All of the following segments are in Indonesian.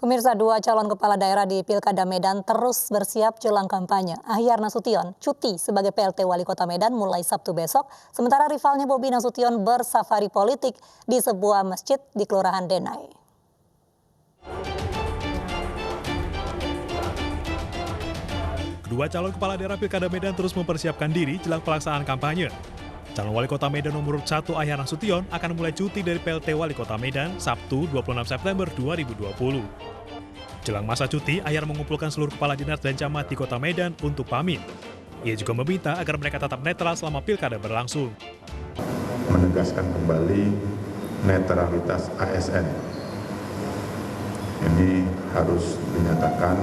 Pemirsa, dua calon kepala daerah di Pilkada Medan terus bersiap jelang kampanye. Ahyar Nasution cuti sebagai PLT Wali Kota Medan mulai Sabtu besok, sementara rivalnya Bobi Nasution bersafari politik di sebuah masjid di Kelurahan Denai. Kedua calon kepala daerah Pilkada Medan terus mempersiapkan diri jelang pelaksanaan kampanye. Calon Wali Kota Medan nomor 1 Ahyar Nasution akan mulai cuti dari PLT Wali Kota Medan Sabtu 26 September 2020. Jelang masa cuti, Ahyar mengumpulkan seluruh kepala dinas dan camat di Kota Medan untuk pamit. Ia juga meminta agar mereka tetap netral selama pilkada berlangsung. Menegaskan kembali netralitas ASN. Ini harus dinyatakan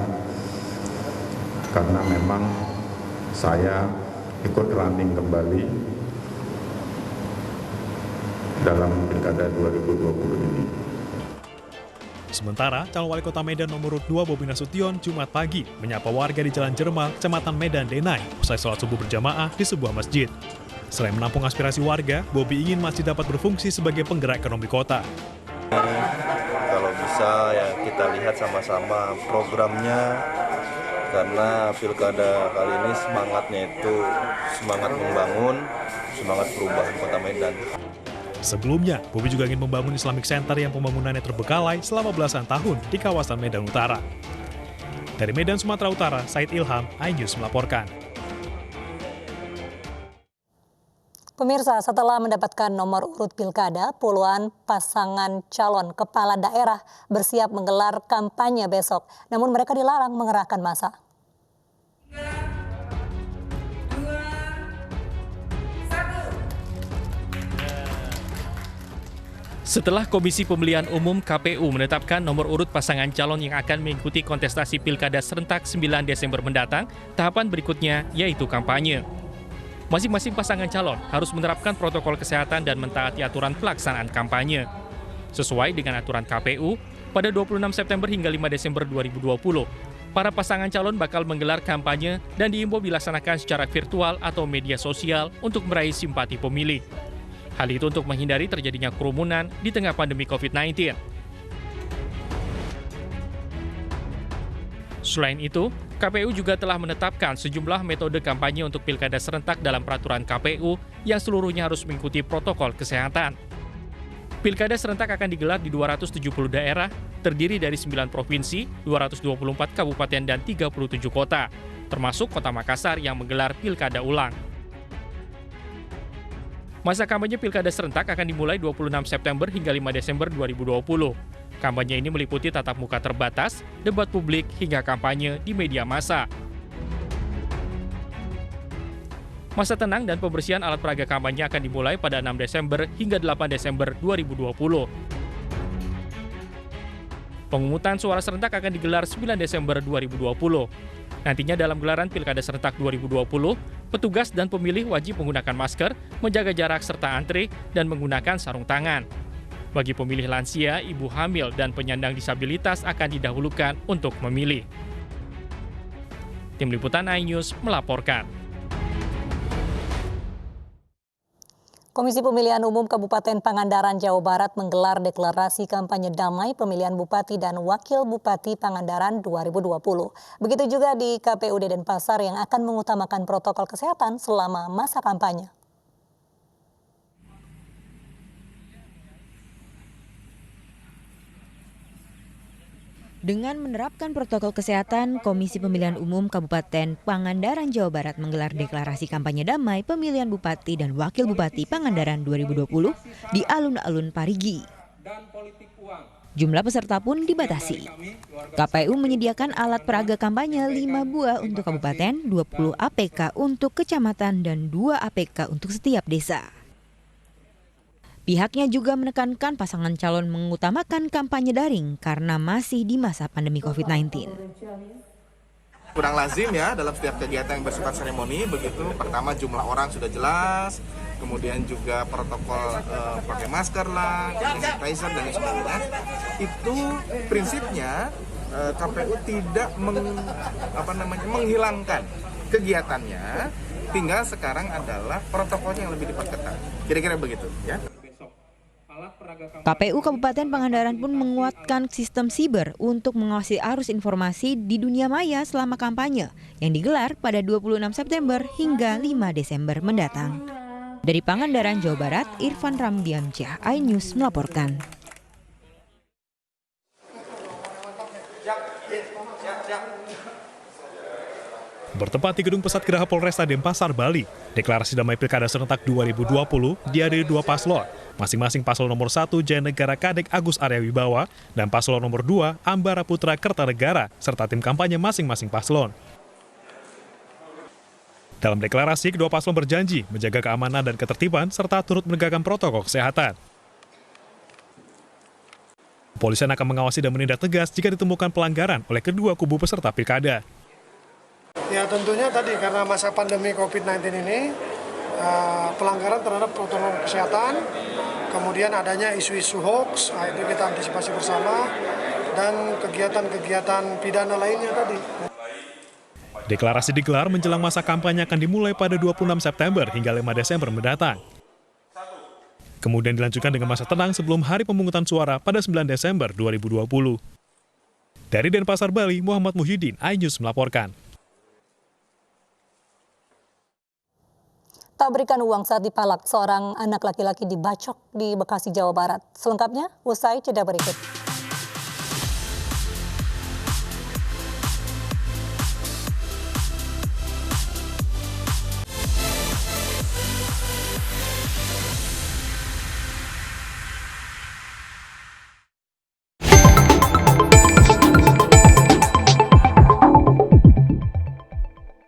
karena memang saya ikut running kembali dalam pilkada 2020 ini. Sementara, calon wali kota Medan nomor 2 Bobi Nasution Jumat pagi menyapa warga di Jalan Jermal, Kecamatan Medan Denai, usai sholat subuh berjamaah di sebuah masjid. Selain menampung aspirasi warga, Bobi ingin masjid dapat berfungsi sebagai penggerak ekonomi kota. Kalau bisa ya kita lihat sama-sama programnya, karena pilkada kali ini semangatnya itu semangat membangun, semangat perubahan kota Medan. Sebelumnya, Bobi juga ingin membangun Islamic Center yang pembangunannya terbengkalai selama belasan tahun di kawasan Medan Utara. Dari Medan, Sumatera Utara, Said Ilham, iNews melaporkan. Pemirsa, setelah mendapatkan nomor urut pilkada, puluhan pasangan calon kepala daerah bersiap menggelar kampanye besok. Namun mereka dilarang mengerahkan massa. Setelah Komisi Pemilihan Umum KPU menetapkan nomor urut pasangan calon yang akan mengikuti kontestasi Pilkada serentak 9 Desember mendatang, tahapan berikutnya yaitu kampanye. Masing-masing pasangan calon harus menerapkan protokol kesehatan dan mentaati aturan pelaksanaan kampanye. Sesuai dengan aturan KPU, pada 26 September hingga 5 Desember 2020, para pasangan calon bakal menggelar kampanye dan diimbau dilaksanakan secara virtual atau media sosial untuk meraih simpati pemilih. Hal itu untuk menghindari terjadinya kerumunan di tengah pandemi COVID-19. Selain itu, KPU juga telah menetapkan sejumlah metode kampanye untuk pilkada serentak dalam peraturan KPU yang seluruhnya harus mengikuti protokol kesehatan. Pilkada serentak akan digelar di 270 daerah, terdiri dari 9 provinsi, 224 kabupaten, dan 37 kota, termasuk Kota Makassar yang menggelar pilkada ulang. Masa kampanye pilkada serentak akan dimulai 26 September hingga 5 Desember 2020. Kampanye ini meliputi tatap muka terbatas, debat publik, hingga kampanye di media massa. Masa tenang dan pembersihan alat peraga kampanye akan dimulai pada 6 Desember hingga 8 Desember 2020. Pemungutan suara serentak akan digelar 9 Desember 2020. Nantinya dalam gelaran Pilkada Serentak 2020, petugas dan pemilih wajib menggunakan masker, menjaga jarak serta antri, dan menggunakan sarung tangan. Bagi pemilih lansia, ibu hamil, dan penyandang disabilitas akan didahulukan untuk memilih. Tim Liputan iNews melaporkan. Komisi Pemilihan Umum Kabupaten Pangandaran, Jawa Barat menggelar deklarasi kampanye damai pemilihan Bupati dan Wakil Bupati Pangandaran 2020. Begitu juga di KPUD Denpasar yang akan mengutamakan protokol kesehatan selama masa kampanye. Dengan menerapkan protokol kesehatan, Komisi Pemilihan Umum Kabupaten Pangandaran, Jawa Barat menggelar deklarasi kampanye damai pemilihan Bupati dan Wakil Bupati Pangandaran 2020 di alun-alun Parigi. Jumlah peserta pun dibatasi. KPU menyediakan alat peraga kampanye 5 buah untuk kabupaten, 20 APK untuk kecamatan, dan 2 APK untuk setiap desa. Pihaknya juga menekankan pasangan calon mengutamakan kampanye daring karena masih di masa pandemi COVID-19. Kurang lazim ya dalam setiap kegiatan yang bersifat seremoni, begitu. Pertama jumlah orang sudah jelas, kemudian juga protokol pakai masker lah, sanitizer dan sebagainya. Itu prinsipnya KPU tidak menghilangkan kegiatannya, tinggal sekarang adalah protokolnya yang lebih diperketat. Kira-kira begitu ya. KPU Kabupaten Pangandaran pun menguatkan sistem siber untuk mengawasi arus informasi di dunia maya selama kampanye yang digelar pada 26 September hingga 5 Desember mendatang. Dari Pangandaran, Jawa Barat, Irfan Ramdiansyah, iNews melaporkan. Bertempat di Gedung Pusat Geraha Polresta Denpasar, Bali, deklarasi damai Pilkada serentak 2020 dihadiri dua paslon, masing-masing paslon nomor 1 Jaya Negara Kadek Agus Arya Wibawa dan paslon nomor 2 Ambara Putra Kertanegara serta tim kampanye masing-masing paslon. Dalam deklarasi, kedua paslon berjanji menjaga keamanan dan ketertiban serta turut menegakkan protokol kesehatan. Kepolisian akan mengawasi dan menindak tegas jika ditemukan pelanggaran oleh kedua kubu peserta pilkada. Ya tentunya tadi karena masa pandemi COVID-19 ini pelanggaran terhadap protokol kesehatan, kemudian adanya isu-isu hoax, itu kita antisipasi bersama, dan kegiatan-kegiatan pidana lainnya tadi. Deklarasi digelar menjelang masa kampanye akan dimulai pada 26 September hingga 5 Desember mendatang. Kemudian dilanjutkan dengan masa tenang sebelum hari pemungutan suara pada 9 Desember 2020. Dari Denpasar, Bali, Muhammad Muhyiddin, iNews melaporkan. Tak berikan uang saat dipalak, seorang anak laki-laki dibacok di Bekasi, Jawa Barat. Selengkapnya usai jeda berikut.